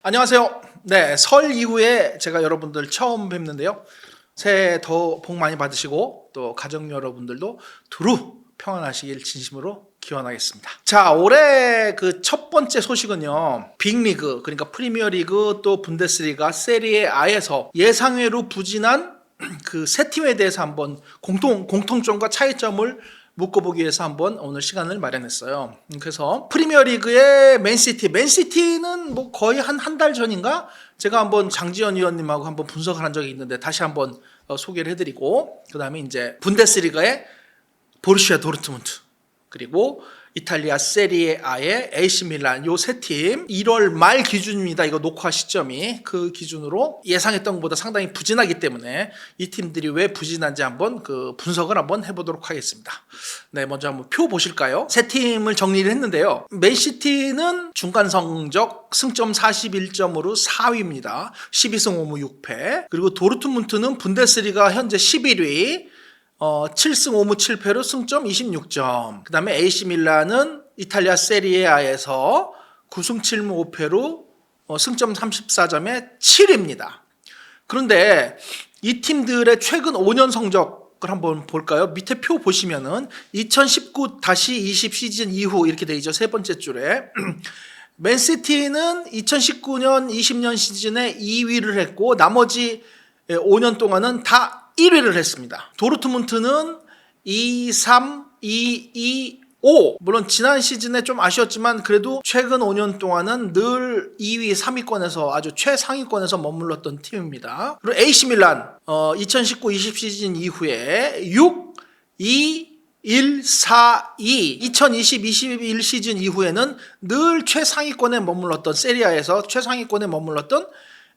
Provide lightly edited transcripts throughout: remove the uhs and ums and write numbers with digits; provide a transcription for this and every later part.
안녕하세요. 네, 설 이후에 제가 여러분들 처음 뵙는데요. 새해 더 복 많이 받으시고 또 가족 여러분들도 두루 평안하시길 진심으로 기원하겠습니다. 자, 올해 그 첫 번째 소식은요. 빅리그, 그러니까 프리미어리그 또 분데스리가 세리에 A에서 예상외로 부진한 그 세 팀에 대해서 한번 공통점과 차이점을 묶어보기 위해서 한번 오늘 시간을 마련했어요. 그래서 프리미어리그의 맨시티는 뭐 거의 한 달 전인가 제가 한번 장지현 위원님하고 한번 분석을 한 적이 있는데 다시 한번 소개를 해드리고, 그 다음에 이제 분데스리가의 보루시아 도르트문트, 그리고 이탈리아 세리에 A의 AC 밀란, 요 세 팀 1월 말 기준입니다. 이거 녹화 시점이 그 기준으로 예상했던 것보다 상당히 부진하기 때문에 이 팀들이 왜 부진한지 한번 그 분석을 한번 해보도록 하겠습니다. 네, 먼저 한번 표 보실까요? 세 팀을 정리를 했는데요. 맨시티는 중간 성적 승점 41점으로 4위입니다. 12승 5무 6패. 그리고 도르트문트는 분데스리가 현재 11위. 7승 5무 7패로 승점 26점. 그 다음에 AC 밀란은 이탈리아 세리에 A에서 9승 7무 5패로 승점 34점에 7위입니다. 그런데 이 팀들의 최근 5년 성적을 한번 볼까요? 밑에 표 보시면은 2019-20 시즌 이후 이렇게 돼 있죠. 세 번째 줄에. 맨시티는 2019년 20년 시즌에 2위를 했고 나머지 5년 동안은 다 1위를 했습니다. 도르트문트는 2, 3, 2, 2, 5. 물론 지난 시즌에 좀 아쉬웠지만 그래도 최근 5년 동안은 늘 2위, 3위권에서 아주 최상위권에서 머물렀던 팀입니다. 그리고 AC 밀란 2019-20 시즌 이후에 6, 2, 1, 4, 2. 2020-21 시즌 이후에는 늘 최상위권에 머물렀던 세리아에서 최상위권에 머물렀던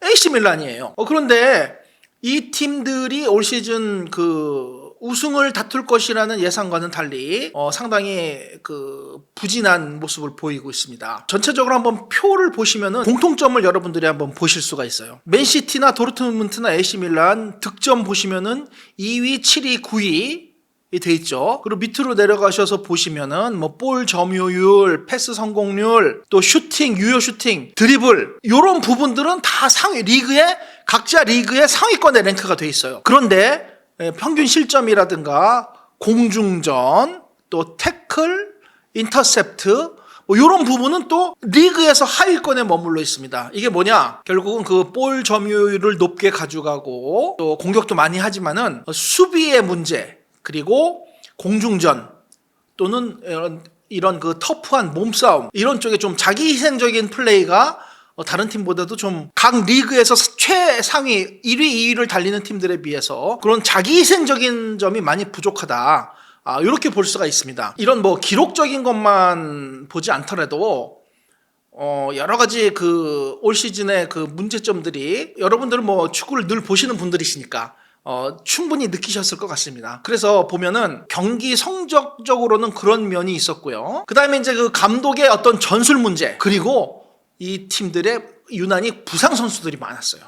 AC 밀란이에요. 그런데 이 팀들이 올 시즌 그 우승을 다툴 것이라는 예상과는 달리 상당히 그 부진한 모습을 보이고 있습니다. 전체적으로 한번 표를 보시면은 공통점을 여러분들이 한번 보실 수가 있어요. 맨시티나 도르트문트나 AC 밀란 득점 보시면은 2위, 7위, 9위 돼 있죠. 그리고 밑으로 내려가셔서 보시면은 뭐 볼 점유율, 패스 성공률, 또 슈팅, 유효 슈팅, 드리블 이런 부분들은 다 상위 리그에 각자 리그의 상위권에 랭크가 돼 있어요. 그런데 평균 실점이라든가 공중전, 또 태클, 인터셉트 뭐 이런 부분은 또 리그에서 하위권에 머물러 있습니다. 이게 뭐냐? 결국은 그 볼 점유율을 높게 가져가고 또 공격도 많이 하지만은 수비의 문제, 그리고 공중전 또는 이런 그 터프한 몸싸움 이런 쪽에 좀 자기 희생적인 플레이가 다른 팀보다도 좀 각 리그에서 최상위 1위, 2위를 달리는 팀들에 비해서 그런 자기 희생적인 점이 많이 부족하다. 이렇게 볼 수가 있습니다. 이런 뭐 기록적인 것만 보지 않더라도 여러 가지 그 올 시즌의 그 문제점들이 여러분들은 뭐 축구를 늘 보시는 분들이시니까 충분히 느끼셨을 것 같습니다. 그래서 보면은 경기 성적적으로는 그런 면이 있었고요. 그 다음에 이제 그 감독의 어떤 전술 문제, 그리고 이 팀들의 유난히 부상 선수들이 많았어요.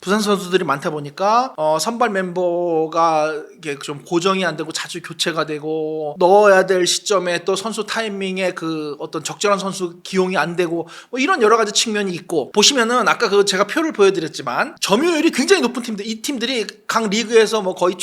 부상 선수들이 많다 보니까 선발 멤버가 이게 좀 고정이 안 되고 자주 교체가 되고 넣어야 될 시점에 또 선수 타이밍에 그 어떤 적절한 선수 기용이 안 되고 뭐 이런 여러 가지 측면이 있고, 보시면은 아까 그 제가 표를 보여드렸지만 점유율이 굉장히 높은 팀들, 이 팀들이 각 리그에서 뭐 거의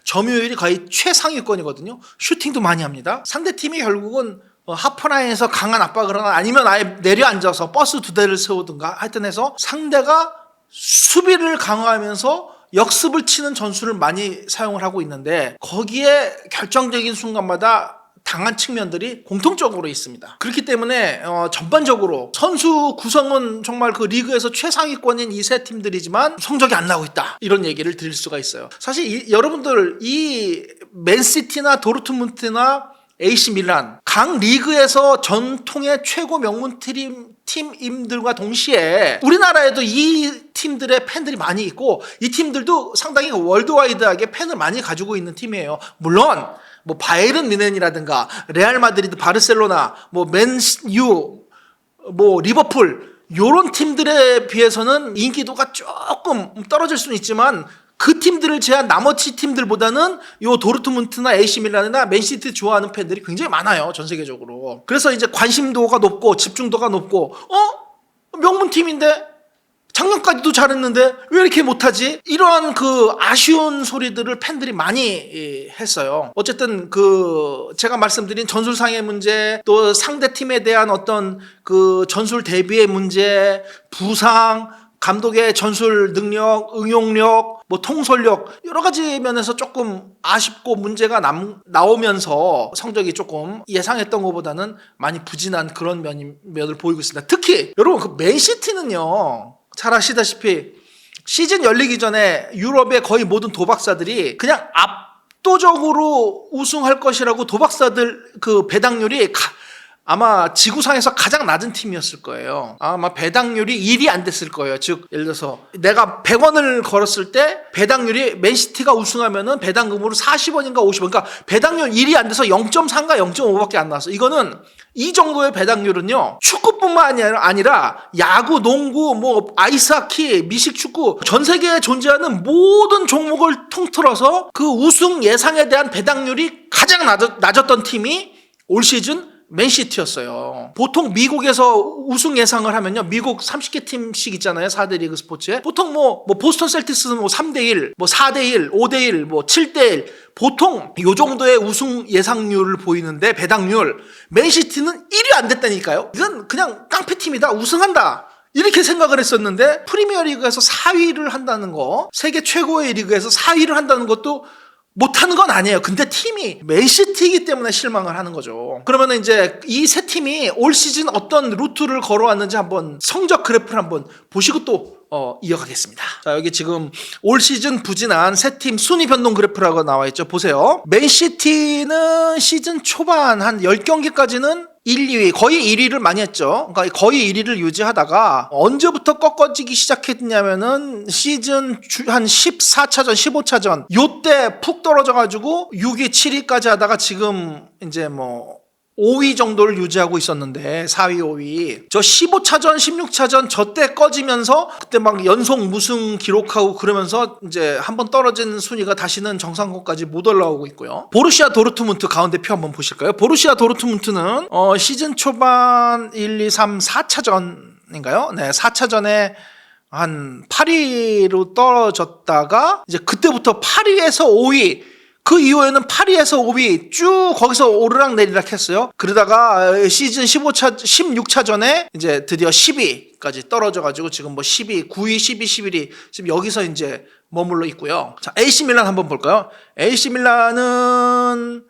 점유율이 거의 최상위권이거든요. 슈팅도 많이 합니다. 상대 팀이 결국은 하프라인에서 강한 압박을 하나 아니면 아예 내려앉아서 버스 2대를 세우든가 하여튼 해서 상대가 수비를 강화하면서 역습을 치는 전술을 많이 사용을 하고 있는데 거기에 결정적인 순간마다 당한 측면들이 공통적으로 있습니다. 그렇기 때문에 전반적으로 선수 구성은 정말 그 리그에서 최상위권인 이 세 팀들이지만 성적이 안 나오고 있다, 이런 얘기를 드릴 수가 있어요. 사실 여러분들 이 맨시티나 도르트문트나 AC 밀란 각 리그에서 전통의 최고 명문 팀임들과 동시에 우리나라에도 이 팀들의 팬들이 많이 있고 이 팀들도 상당히 월드와이드하게 팬을 많이 가지고 있는 팀이에요. 물론 뭐 바이에른 뮌헨이라든가 레알 마드리드, 바르셀로나, 뭐 맨유, 뭐 리버풀 요런 팀들에 비해서는 인기도가 조금 떨어질 수는 있지만 그 팀들을 제한 나머지 팀들보다는 요 도르트문트나 AC 밀란이나 맨시티 좋아하는 팬들이 굉장히 많아요, 전 세계적으로. 그래서 이제 관심도가 높고 집중도가 높고 명문 팀인데 작년까지도 잘했는데 왜 이렇게 못하지? 이러한 그 아쉬운 소리들을 팬들이 많이 했어요. 어쨌든 그 제가 말씀드린 전술상의 문제, 또 상대 팀에 대한 어떤 그 전술 대비의 문제, 부상, 감독의 전술 능력, 응용력, 뭐 통솔력 여러 가지 면에서 조금 아쉽고 문제가 나오면서 성적이 조금 예상했던 것보다는 많이 부진한 그런 면을 보이고 있습니다. 특히 여러분 그 맨시티는요, 잘 아시다시피 시즌 열리기 전에 유럽의 거의 모든 도박사들이 그냥 압도적으로 우승할 것이라고 도박사들 그 배당률이 아마 지구상에서 가장 낮은 팀이었을 거예요. 아마 배당률이 1이 안 됐을 거예요. 즉 예를 들어서 내가 100원을 걸었을 때 배당률이 맨시티가 우승하면은 배당금으로 40원인가 50원, 그러니까 배당률 1이 안 돼서 0.3가 0.5밖에 안 나왔어. 이거는 이 정도의 배당률은요, 축구뿐만 아니라 야구, 농구, 뭐 아이스하키, 미식축구, 전 세계에 존재하는 모든 종목을 통틀어서 그 우승 예상에 대한 배당률이 가장 낮았던 팀이 올 시즌 맨시티였어요. 보통 미국에서 우승 예상을 하면요, 미국 30개 팀씩 있잖아요, 4대 리그 스포츠에. 보통 뭐 보스턴 셀틱스는 뭐 3대1, 뭐 4대1, 5대1, 뭐 7대1, 보통 요 정도의 우승 예상률을 보이는데 배당률, 맨시티는 1이 안 됐다니까요. 이건 그냥 깡패팀이다, 우승한다, 이렇게 생각을 했었는데 프리미어 리그에서 4위를 한다는 거, 세계 최고의 리그에서 4위를 한다는 것도 못하는 건 아니에요. 근데 팀이 맨시티이기 때문에 실망을 하는 거죠. 그러면 이제 이 세 팀이 올 시즌 어떤 루트를 걸어왔는지 한번 성적 그래프를 한번 보시고 또 이어가겠습니다. 자, 여기 지금 올 시즌 부진한 세 팀 순위 변동 그래프라고 나와 있죠. 보세요. 맨시티는 시즌 초반 한 10경기까지는 1, 2위, 거의 1위를 많이 했죠. 그러니까 거의 1위를 유지하다가 언제부터 꺾어지기 시작했냐면은 시즌 한 14차전, 15차전 요때 푹 떨어져가지고 6위, 7위까지 하다가 지금 이제 뭐 5위 정도를 유지하고 있었는데 4위, 5위. 저 15차전, 16차전 저 때 꺼지면서 그때 막 연속 무승 기록하고 그러면서 이제 한번 떨어진 순위가 다시는 정상권까지 못 올라오고 있고요. 보루시아 도르트문트 가운데 표 한번 보실까요? 보루시아 도르트문트는 시즌 초반 1, 2, 3, 4차전인가요? 네, 4차전에 한 8위로 떨어졌다가 이제 그때부터 8위에서 5위, 그 이후에는 8위에서 5위 쭉 거기서 오르락 내리락 했어요. 그러다가 시즌 16차전에 이제 드디어 10위까지 떨어져가지고 지금 뭐 10위, 9위, 10위, 11위 지금 여기서 이제 머물러 있고요. 자, AC 밀란 한번 볼까요? AC 밀란은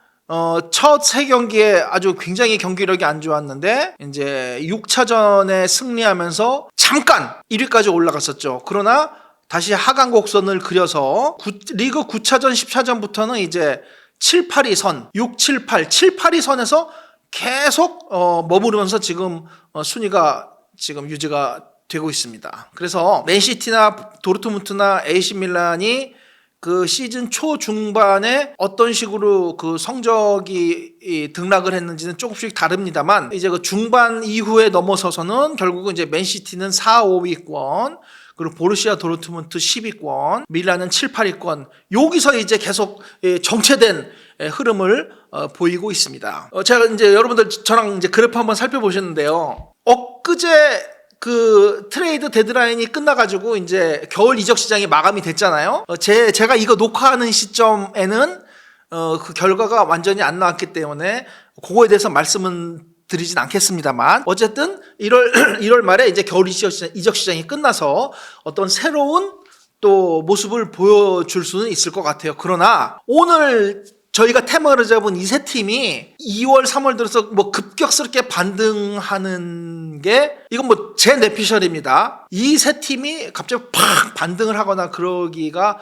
첫 세 경기에 아주 굉장히 경기력이 안 좋았는데 이제 6차전에 승리하면서 잠깐 1위까지 올라갔었죠. 그러나 다시 하강 곡선을 그려서 리그 9차전, 10차전부터는 이제 7, 8위 선, 6, 7, 8, 7, 8위 선에서 계속 머무르면서 지금 순위가 지금 유지가 되고 있습니다. 그래서 맨시티나 도르트문트나 AC 밀란이 그 시즌 초중반에 어떤 식으로 그 성적이 등락을 했는지는 조금씩 다릅니다만 이제 그 중반 이후에 넘어서서는 결국은 이제 맨시티는 4, 5위권, 그리고 보루시아 도르트문트 10위권, 밀란은 7, 8위권, 여기서 이제 계속 정체된 흐름을 보이고 있습니다. 제가 이제 여러분들 저랑 이제 그래프 한번 살펴보셨는데요. 엊그제 그 트레이드 데드라인이 끝나가지고 이제 겨울 이적 시장이 마감이 됐잖아요. 제가 이거 녹화하는 시점에는 그 결과가 완전히 안 나왔기 때문에 그거에 대해서 말씀은 드리진 않겠습니다만 어쨌든 1월 말에 이제 겨울 이적 시장이 끝나서 어떤 새로운 또 모습을 보여줄 수는 있을 것 같아요. 그러나 오늘 저희가 테마를 잡은 이 세 팀이 2월, 3월 들어서 뭐 급격스럽게 반등하는 게 이건 뭐 제 내피셜입니다. 이 세 팀이 갑자기 팍 반등을 하거나 그러기가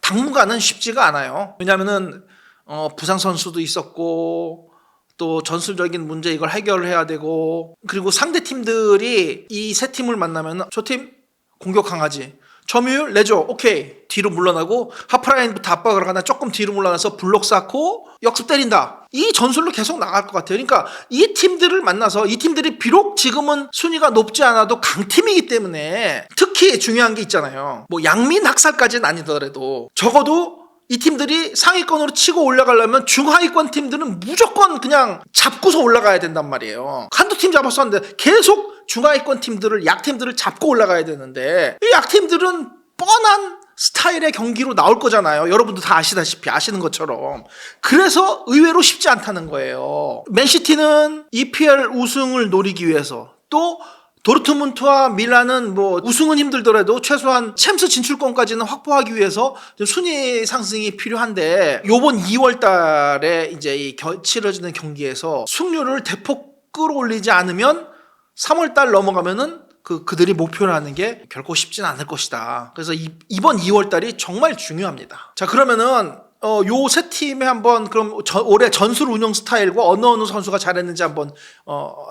당분간은 쉽지가 않아요. 왜냐하면은 부상 선수도 있었고 또 전술적인 문제 이걸 해결해야 되고, 그리고 상대 팀들이 이 세 팀을 만나면 저 팀 공격 강하지, 점유율 내줘, 오케이, 뒤로 물러나고 하프라인부터 압박을 하거나 조금 뒤로 물러나서 블록 쌓고 역습 때린다, 이 전술로 계속 나갈 것 같아요. 그러니까 이 팀들을 만나서 이 팀들이 비록 지금은 순위가 높지 않아도 강팀이기 때문에 특히 중요한 게 있잖아요. 뭐 양민 학살까지는 아니더라도 적어도 이 팀들이 상위권으로 치고 올라가려면 중하위권 팀들은 무조건 그냥 잡고서 올라가야 된단 말이에요. 한두 팀 잡았었는데 계속 중하위권 팀들을, 약팀들을 잡고 올라가야 되는데 이 약팀들은 뻔한 스타일의 경기로 나올 거잖아요. 여러분도 다 아시다시피, 아시는 것처럼. 그래서 의외로 쉽지 않다는 거예요. 맨시티는 EPL 우승을 노리기 위해서, 또 도르트문트와 밀란은 뭐 우승은 힘들더라도 최소한 챔스 진출권까지는 확보하기 위해서 순위 상승이 필요한데, 요번 2월 달에 이제 치러지는 경기에서 승률을 대폭 끌어올리지 않으면 3월 달 넘어가면은 그들이 목표로 하는 게 결코 쉽진 않을 것이다. 그래서 이번 2월 달이 정말 중요합니다. 자, 그러면은 요 세 팀의 한번 그럼 올해 전술 운영 스타일과 어느 선수가 잘했는지 한번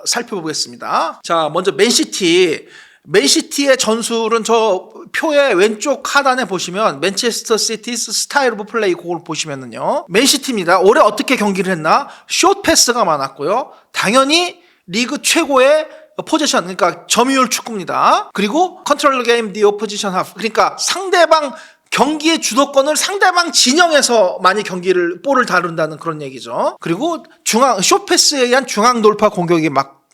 살펴보겠습니다. 자, 먼저 맨시티의 전술은 저 표의 왼쪽 하단에 보시면 맨체스터 시티스 스타일 오브 플레이, 그걸 보시면은요, 맨시티입니다. 올해 어떻게 경기를 했나? 숏 패스가 많았고요. 당연히 리그 최고의 포지션, 그러니까 점유율 축구입니다. 그리고 컨트롤 게임 디 오포지션 하프, 그러니까 상대방 경기의 주도권을 상대방 진영에서 많이 볼을 다룬다는 그런 얘기죠. 그리고 숏패스에 의한 중앙 돌파 공격이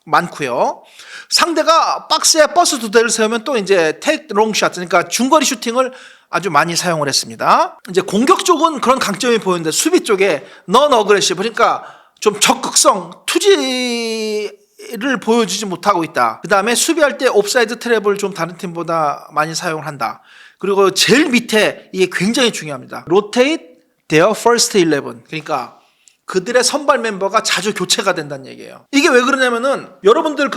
많고요. 상대가 박스에 버스 2대를 세우면 또 이제 테이크 롱샷, 그러니까 중거리 슈팅을 아주 많이 사용을 했습니다. 이제 공격 쪽은 그런 강점이 보이는데 수비 쪽에 넌 어그레시브, 그러니까 좀 적극성, 투지를 보여주지 못하고 있다. 그 다음에 수비할 때 옵사이드 트랩을 좀 다른 팀보다 많이 사용을 한다. 그리고 제일 밑에 이게 굉장히 중요합니다. Rotate their first 11. 그러니까 그들의 선발 멤버가 자주 교체가 된다는 얘기예요. 이게 왜 그러냐면은, 여러분들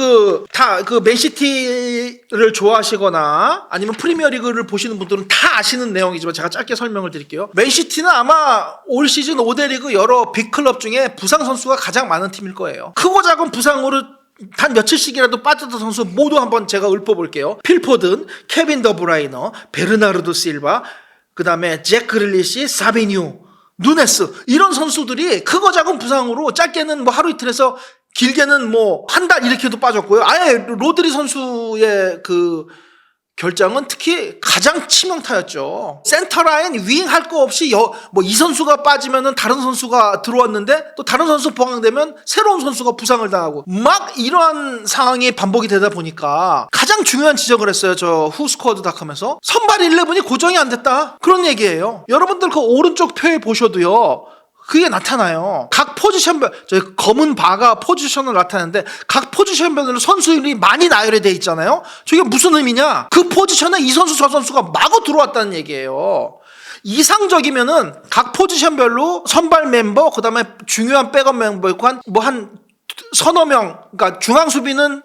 다 맨시티를 좋아하시거나 아니면 프리미어리그를 보시는 분들은 다 아시는 내용이지만 제가 짧게 설명을 드릴게요. 맨시티는 아마 올 시즌 5대 리그 여러 빅클럽 중에 부상 선수가 가장 많은 팀일 거예요. 크고 작은 부상으로 단 며칠씩이라도 빠졌던 선수 모두 한번 제가 읊어볼게요. 필포든, 케빈 더브라이너, 베르나르도 실바, 그 다음에 잭 그릴리시, 사비뉴, 누네스, 이런 선수들이 크고 작은 부상으로 짧게는 뭐 하루 이틀에서 길게는 뭐 한 달 이렇게도 빠졌고요. 아예 로드리 선수의 결장은 특히 가장 치명타였죠. 센터라인 윙 할 거 없이 이 선수가 빠지면은 다른 선수가 들어왔는데 또 다른 선수 보강되면 새로운 선수가 부상을 당하고 막 이러한 상황이 반복이 되다 보니까 가장 중요한 지적을 했어요. 저 후스쿼드닷컴에서 선발 11이 고정이 안 됐다, 그런 얘기예요. 여러분들 오른쪽 표에 보셔도요, 그게 나타나요. 각 포지션별, 저희 검은 바가 포지션을 나타내는데 각 포지션별로 선수들이 많이 나열이 돼 있잖아요. 저게 무슨 의미냐? 그 포지션에 이 선수 저 선수가 마구 들어왔다는 얘기예요. 이상적이면은 각 포지션별로 선발 멤버, 그 다음에 중요한 백업 멤버 있고 한 서너 명, 그러니까 중앙 수비는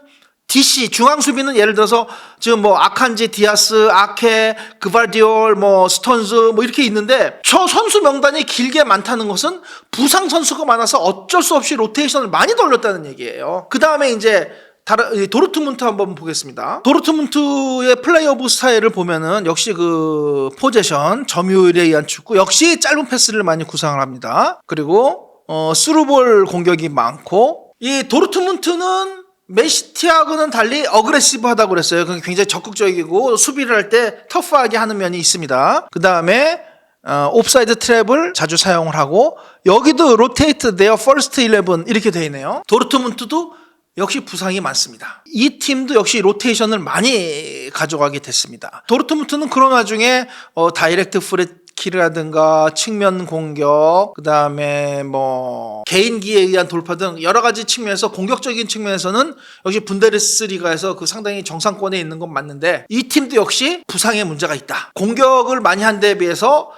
DC, 중앙 수비는 예를 들어서 지금 아칸지, 디아스, 아케, 그바디올, 스톤즈 이렇게 있는데, 저 선수 명단이 길게 많다는 것은 부상 선수가 많아서 어쩔 수 없이 로테이션을 많이 돌렸다는 얘기예요. 그 다음에 이제 도르트문트 한번 보겠습니다. 도르트문트의 플레이 오브 스타일을 보면은 역시 포제션, 점유율에 의한 축구, 역시 짧은 패스를 많이 구상을 합니다. 그리고 스루볼 공격이 많고, 이 도르트문트는 맨시티하고는 달리 어그레시브하다고 그랬어요. 굉장히 적극적이고 수비를 할 때 터프하게 하는 면이 있습니다. 그 다음에 옵사이드 트랩을 자주 사용을 하고, 여기도 로테이트 their first 11 이렇게 되어 있네요. 도르트문트도 역시 부상이 많습니다. 이 팀도 역시 로테이션을 많이 가져가게 됐습니다. 도르트문트는 그런 와중에 다이렉트 프리킥이라든가 측면 공격, 그 다음에 개인기에 의한 돌파 등 여러 가지 측면에서, 공격적인 측면에서는 역시 분데스리가에서 상당히 정상권에 있는 건 맞는데, 이 팀도 역시 부상의 문제가 있다. 공격을 많이 한 데에 비해서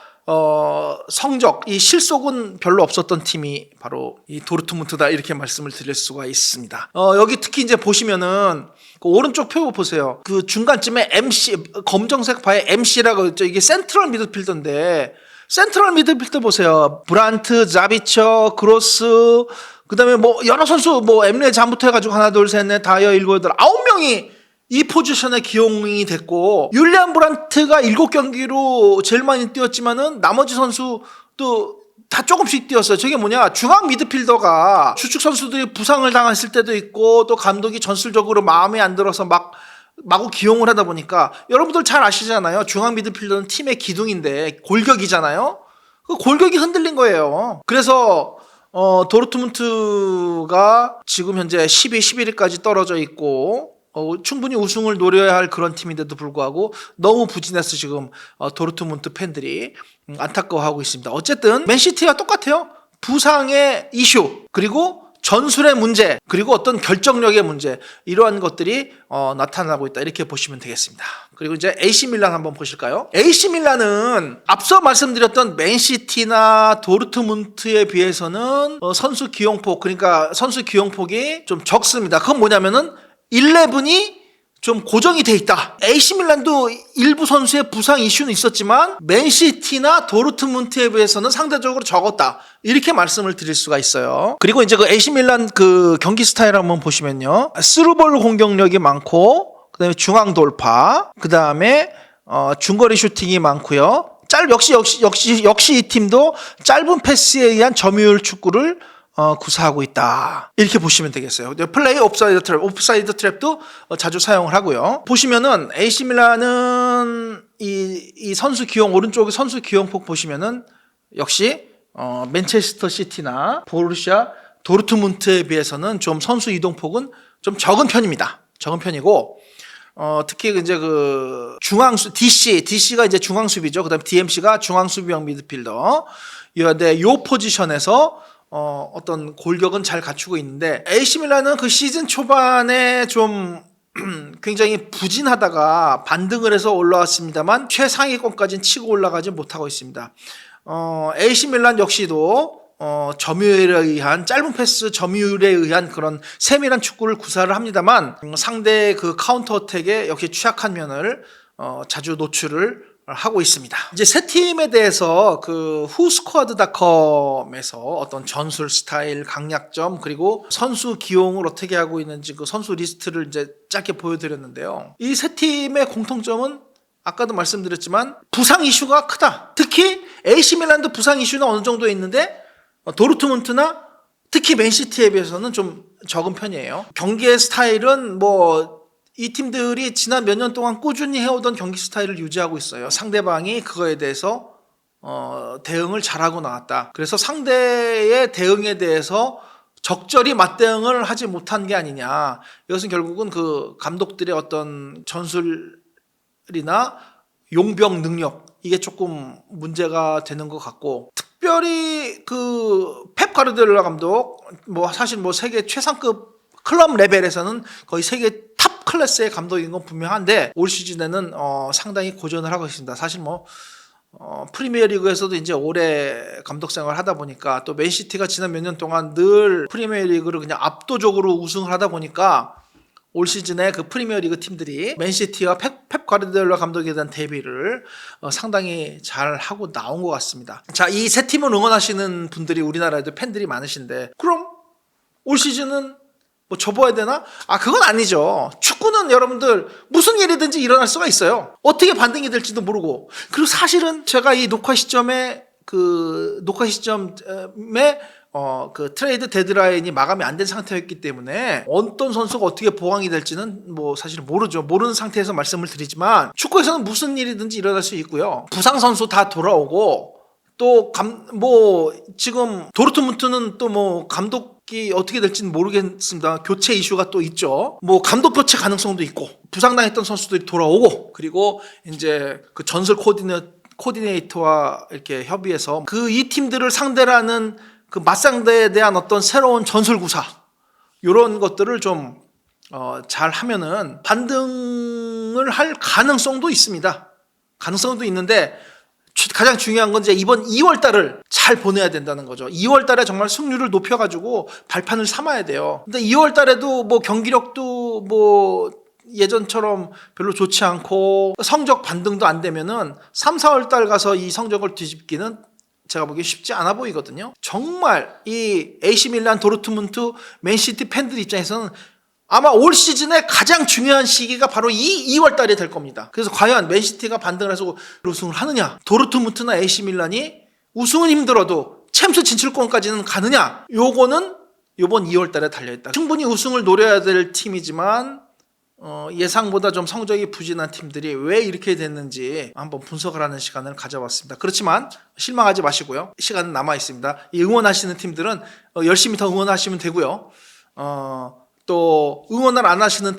성적, 이 실속은 별로 없었던 팀이 바로 이 도르트문트다, 이렇게 말씀을 드릴 수가 있습니다. 여기 특히 이제 보시면은 오른쪽 표 보세요. 중간쯤에 MC, 검정색 바에 MC라고 있죠. 이게 센트럴 미드필더인데, 센트럴 미드필더 보세요. 브란트, 자비처, 크로스, 그 다음에 여러 선수, 엠레 잠부터 해가지고 하나, 둘, 셋, 넷, 다여, 일곱, 여덟, 9명이 이 포지션에 기용이 됐고, 율리안 브란트가 7경기로 제일 많이 뛰었지만은 나머지 선수도 다 조금씩 뛰었어요. 저게 뭐냐, 중앙 미드필더가 주축 선수들이 부상을 당했을 때도 있고, 또 감독이 전술적으로 마음에 안 들어서 마구 기용을 하다 보니까, 여러분들 잘 아시잖아요. 중앙 미드필더는 팀의 기둥인데 골격이잖아요. 그 골격이 흔들린 거예요. 그래서 도르트문트가 지금 현재 10위, 11위까지 떨어져 있고 충분히 우승을 노려야 할 그런 팀인데도 불구하고 너무 부진해서 지금 도르트문트 팬들이 안타까워하고 있습니다. 어쨌든 맨시티와 똑같아요. 부상의 이슈, 그리고 전술의 문제, 그리고 어떤 결정력의 문제, 이러한 것들이 나타나고 있다, 이렇게 보시면 되겠습니다. 그리고 이제 AC 밀란 한번 보실까요? AC 밀란은 앞서 말씀드렸던 맨시티나 도르트문트에 비해서는 선수 기용폭, 그러니까 선수 기용폭이 좀 적습니다. 그건 뭐냐면은 11이 좀 고정이 돼 있다. AC 밀란도 일부 선수의 부상 이슈는 있었지만 맨시티나 도르트문트에 비해서는 상대적으로 적었다, 이렇게 말씀을 드릴 수가 있어요. 그리고 이제 그 AC 밀란 그 경기 스타일 한번 보시면요, 스루볼 공격력이 많고, 그다음에 중앙 돌파, 그다음에 중거리 슈팅이 많고요. 역시 이 팀도 짧은 패스에 의한 점유율 축구를 구사하고 있다, 이렇게 보시면 되겠어요. 플레이 옵사이드 트랩도 자주 사용을 하고요. 보시면은 AC 밀란은 이 선수 기용, 오른쪽에 선수 기용폭 보시면은 역시 맨체스터 시티나 보루시아 도르트문트에 비해서는 좀 선수 이동폭은 좀 적은 편입니다. 적은 편이고, 특히 이제 그 DC가 이제 중앙 수비죠. 그다음에 DMC가 중앙 수비형 미드필더. 이 포지션에서 어떤 골격은 잘 갖추고 있는데, AC 밀란은 그 시즌 초반에 좀 굉장히 부진하다가 반등을 해서 올라왔습니다만 최상위권까지는 치고 올라가지 못하고 있습니다. AC 밀란 역시도 점유율에 의한, 짧은 패스 점유율에 의한 그런 세밀한 축구를 구사를 합니다만 상대의 그 카운터 어택에 역시 취약한 면을 자주 노출을 하고 있습니다. 이제 세 팀에 대해서 그 후스쿼드닷컴에서 어떤 전술 스타일, 강약점, 그리고 선수 기용을 어떻게 하고 있는지 그 선수 리스트를 이제 짧게 보여드렸는데요. 이 세 팀의 공통점은 아까도 말씀드렸지만 부상 이슈가 크다. 특히 AC 밀란도 부상 이슈는 어느 정도 있는데 도르트문트나 특히 맨시티에 비해서는 좀 적은 편이에요. 경기의 스타일은 이 팀들이 지난 몇 년 동안 꾸준히 해오던 경기 스타일을 유지하고 있어요. 상대방이 그거에 대해서 대응을 잘하고 나왔다. 그래서 상대의 대응에 대해서 적절히 맞대응을 하지 못한 게 아니냐. 이것은 결국은 그 감독들의 어떤 전술이나 용병 능력, 이게 조금 문제가 되는 것 같고, 특별히 그 펩 가르디올라 감독, 사실 세계 최상급 클럽 레벨에서는 거의 세계 탑 클래스의 감독인 건 분명한데 올 시즌에는 상당히 고전을 하고 있습니다. 사실 프리미어리그에서도 이제 오래 감독 생활을 하다 보니까, 또 맨시티가 지난 몇 년 동안 늘 프리미어리그를 그냥 압도적으로 우승을 하다 보니까 올 시즌에 그 프리미어리그 팀들이 맨시티와 펩 가르디올라 감독에 대한 대비를 상당히 잘 하고 나온 것 같습니다. 자, 이 세 팀을 응원하시는 분들이 우리나라에도 팬들이 많으신데, 그럼 올 시즌은 접어야 되나? 그건 아니죠. 축구는 여러분들 무슨 일이든지 일어날 수가 있어요. 어떻게 반등이 될지도 모르고. 그리고 사실은 제가 이 녹화 시점에 그 트레이드 데드라인이 마감이 안 된 상태였기 때문에 어떤 선수가 어떻게 보강이 될지는 사실 모르죠. 모르는 상태에서 말씀을 드리지만, 축구에서는 무슨 일이든지 일어날 수 있고요. 부상 선수 다 돌아오고, 또 지금 도르트문트는 또 감독이 어떻게 될지는 모르겠습니다. 교체 이슈가 또 있죠. 감독 교체 가능성도 있고, 부상당했던 선수들이 돌아오고, 그리고 이제 그 전술 코디네이터와 이렇게 협의해서 이 팀들을 상대로 하는 그 맞상대에 대한 어떤 새로운 전술 구사, 이런 것들을 좀 잘 하면은 반등을 할 가능성도 있습니다. 가능성도 있는데, 가장 중요한 건 이제 이번 2월 달을 잘 보내야 된다는 거죠. 2월 달에 정말 승률을 높여가지고 발판을 삼아야 돼요. 근데 2월 달에도 경기력도 예전처럼 별로 좋지 않고 성적 반등도 안 되면은 3, 4월 달 가서 이 성적을 뒤집기는 제가 보기엔 쉽지 않아 보이거든요. 정말 이 AC 밀란, 도르트문트, 맨시티 팬들 입장에서는 아마 올 시즌의 가장 중요한 시기가 바로 이 2월 달이 될 겁니다. 그래서 과연 맨시티가 반등을 해서 우승을 하느냐, 도르트문트나 AC 밀란이 우승은 힘들어도 챔스 진출권까지는 가느냐, 요거는 이번 2월 달에 달려있다. 충분히 우승을 노려야 될 팀이지만 예상보다 좀 성적이 부진한 팀들이 왜 이렇게 됐는지 한번 분석을 하는 시간을 가져봤습니다. 그렇지만 실망하지 마시고요. 시간은 남아 있습니다. 이 응원하시는 팀들은 열심히 더 응원하시면 되고요. 또 응원을 안 하시는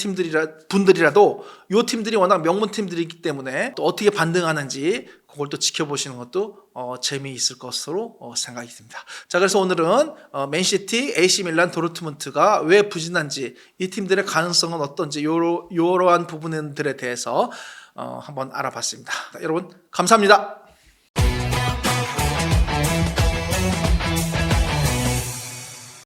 분들이라도 이 팀들이 워낙 명문 팀들이기 때문에 또 어떻게 반등하는지 그걸 또 지켜보시는 것도 재미있을 것으로 생각이 듭니다. 자, 그래서 오늘은 맨시티, AC 밀란, 도르트문트가 왜 부진한지, 이 팀들의 가능성은 어떤지 이러한 부분들에 대해서 한번 알아봤습니다. 여러분 감사합니다.